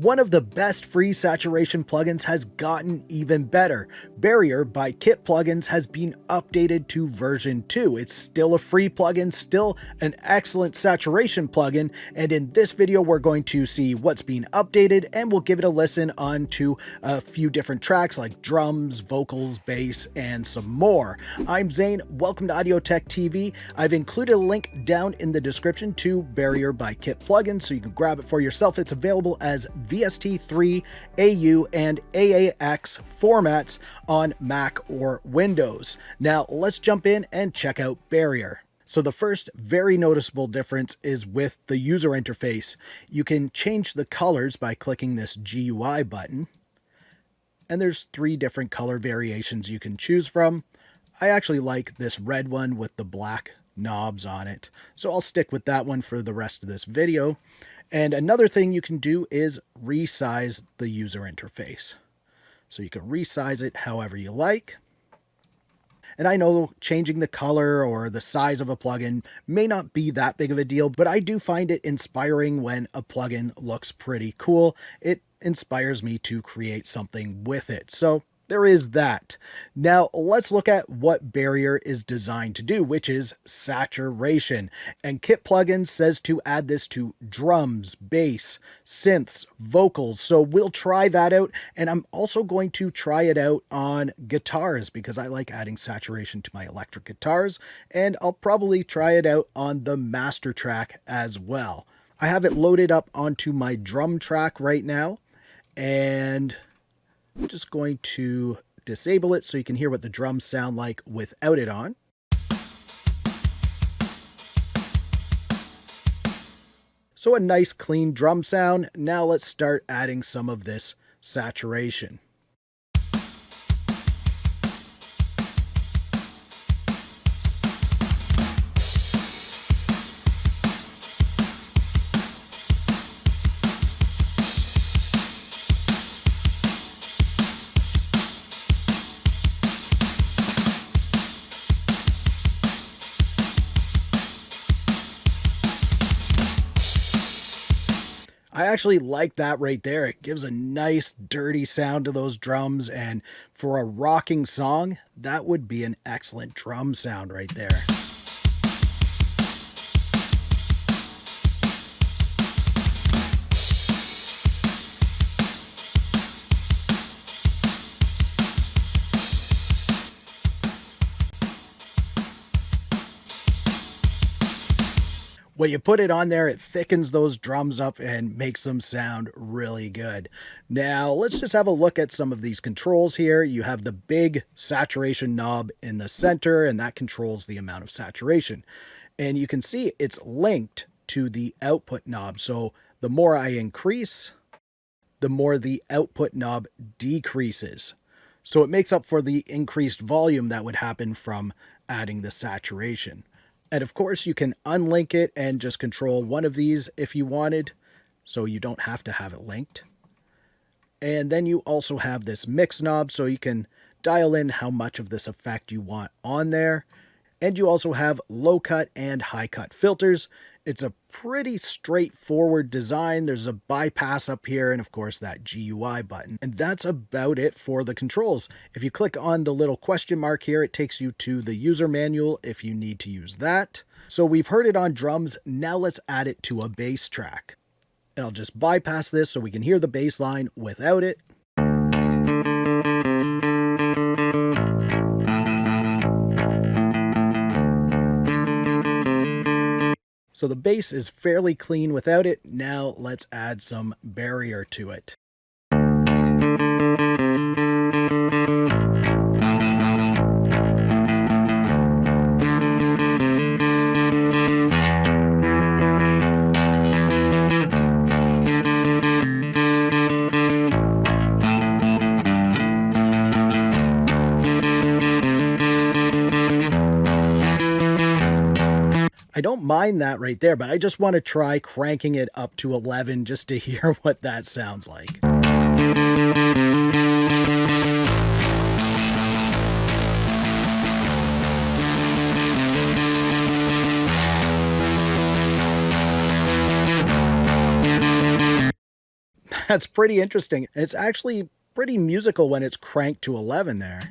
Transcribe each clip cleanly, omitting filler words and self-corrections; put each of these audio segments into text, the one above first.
One of the best free saturation plugins has gotten even better. Barrier by Kit Plugins has been updated to version 2. It's still a free plugin, still an excellent saturation plugin, and in this video we're going to see what's been updated and we'll give it a listen on to a few different tracks like drums, vocals, bass, and some more. I'm Zane, welcome to Audio Tech TV. I've included a link down in the description to Barrier by Kit Plugins so you can grab it for yourself. It's available as VST3, AU, and AAX formats on Mac or Windows. Now let's jump in and check out Barrier. So the first very noticeable difference is with the user interface. You can change the colors by clicking this GUI button, and there's 3 different color variations you can choose from. I actually like this red one with the black knobs on it, so I'll stick with that one for the rest of this video. And another thing you can do is resize the user interface. So you can resize it however you like. And I know changing the color or the size of a plugin may not be that big of a deal, but I do find it inspiring when a plugin looks pretty cool. It inspires me to create something with it. So there is that. Now let's look at what Barrier is designed to do, which is saturation. And Kit Plugins says to add this to drums, bass, synths, vocals. So we'll try that out. And I'm also going to try it out on guitars because I like adding saturation to my electric guitars. And I'll probably try it out on the master track as well. I have it loaded up onto my drum track right now. And I'm just going to disable it so you can hear what the drums sound like without it on. So a nice clean drum sound. Now let's start adding some of this saturation. I actually like that right there. It gives a nice dirty sound to those drums, and for a rocking song, that would be an excellent drum sound right there. When you put it on there, it thickens those drums up and makes them sound really good. Now, let's just have a look at some of these controls here. You have the big saturation knob in the center, and that controls the amount of saturation. And you can see it's linked to the output knob. So the more I increase, the more the output knob decreases. So it makes up for the increased volume that would happen from adding the saturation. And of course you can unlink it and just control one of these if you wanted, so you don't have to have it linked. And then you also have this mix knob, so you can dial in how much of this effect you want on there. And you also have low cut and high cut filters. It's a pretty straightforward design. There's a bypass up here and of course that GUI button. And that's about it for the controls. If you click on the little question mark here, it takes you to the user manual if you need to use that. So we've heard it on drums. Now let's add it to a bass track. And I'll just bypass this so we can hear the bass line without it. So the bass is fairly clean without it. Now let's add some Barrier to it. I don't mind that right there, but I just want to try cranking it up to 11 just to hear what that sounds like. That's pretty interesting. And it's actually pretty musical when it's cranked to 11 there.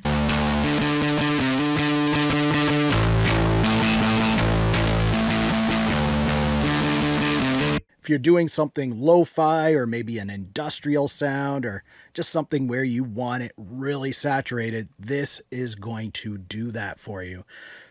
If you're doing something lo-fi or maybe an industrial sound or just something where you want it really saturated, this is going to do that for you.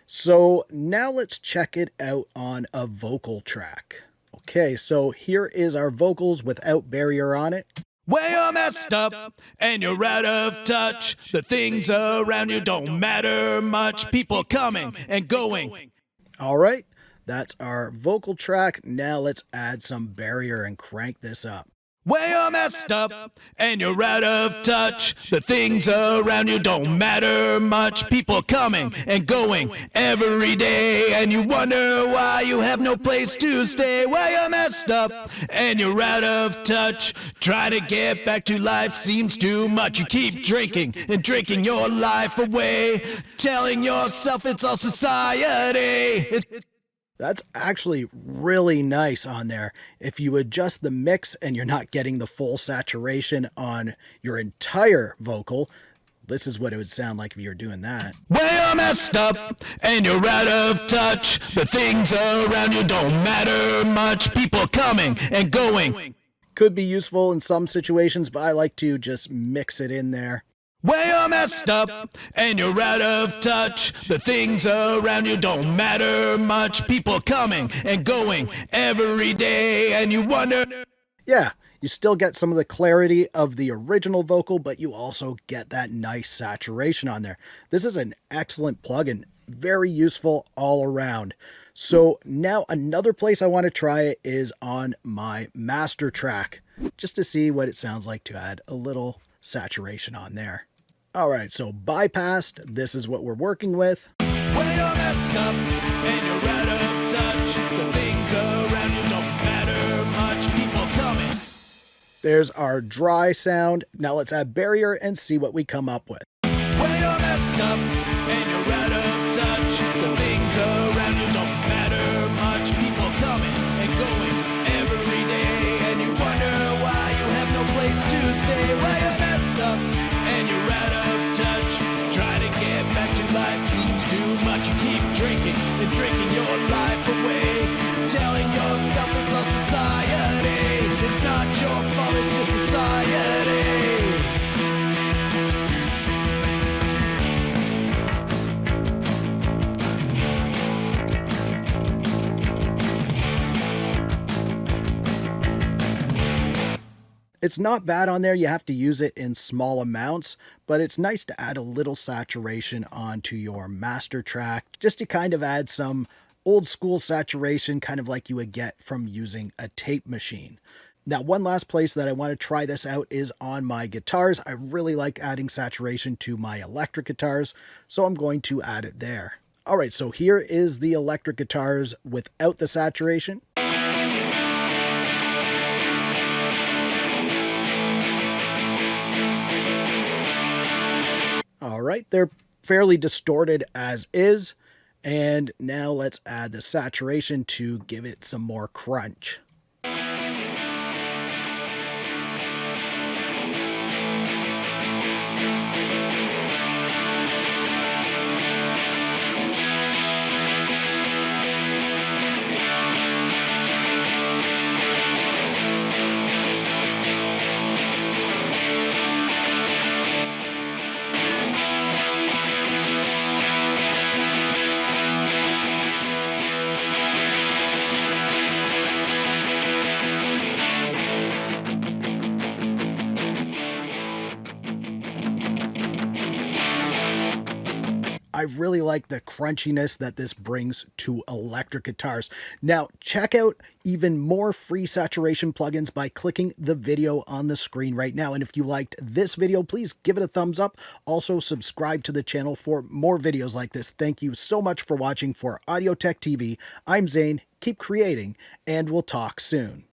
So now let's check it out on a vocal track. Okay, so here is our vocals without barrier on it. Well, you're messed up and you're out of touch. The things around you don't matter much. People coming and going. All right, that's our vocal track. Now let's add some barrier and crank this up. Well, you're messed up and you're out of touch. The things around you don't matter much. People coming and going every day, and you wonder why you have no place to stay. Well, you're messed up and you're out of touch. Trying to get back to life seems too much. You keep drinking and drinking your life away, telling yourself it's all society. That's actually really nice on there. If you adjust the mix and you're not getting the full saturation on your entire vocal, this is what it would sound like if you're doing that. Well, you're messed up and you're out of touch. The things around you don't matter much. People coming and going. Could be useful in some situations, but I like to just mix it in there. Well, you're messed up and you're out of touch. The things around you don't matter much. People coming and going every day, and you wonder. Yeah, you still get some of the clarity of the original vocal, but you also get that nice saturation on there. This is an excellent plugin, very useful all around. So now another place I want to try it is on my master track, just to see what it sounds like to add a little saturation on there. All right, so bypassed, this is what we're working with. Well, you're messed up and you're out of touch. The things around you don't matter much. People coming. There's our dry sound. Now let's add barrier and see what we come up with. Well, you're messed up and you're out of touch. The things around you don't matter much. People coming and going every day, and you wonder why you have no place to stay. Well, you're messed up and you're out of touch. Trying to get back to life seems too much. You keep drinking and drinking your life away, telling yourself it's all society. It's not your fault, it's just society. It's not bad on there. You have to use it in small amounts, but it's nice to add a little saturation onto your master track, just to kind of add some old school saturation, kind of like you would get from using a tape machine. Now, one last place that I want to try this out is on my guitars. I really like adding saturation to my electric guitars, so I'm going to add it there. All right, so here is the electric guitars without the saturation. All right, they're fairly distorted as is. And now let's add the saturation to give it some more crunch. I really like the crunchiness that this brings to electric guitars. Now, check out even more free saturation plugins by clicking the video on the screen right now. And if you liked this video, please give it a thumbs up. Also, subscribe to the channel for more videos like this. Thank you so much for watching. For Audio Tech TV, I'm Zane. Keep creating, and we'll talk soon.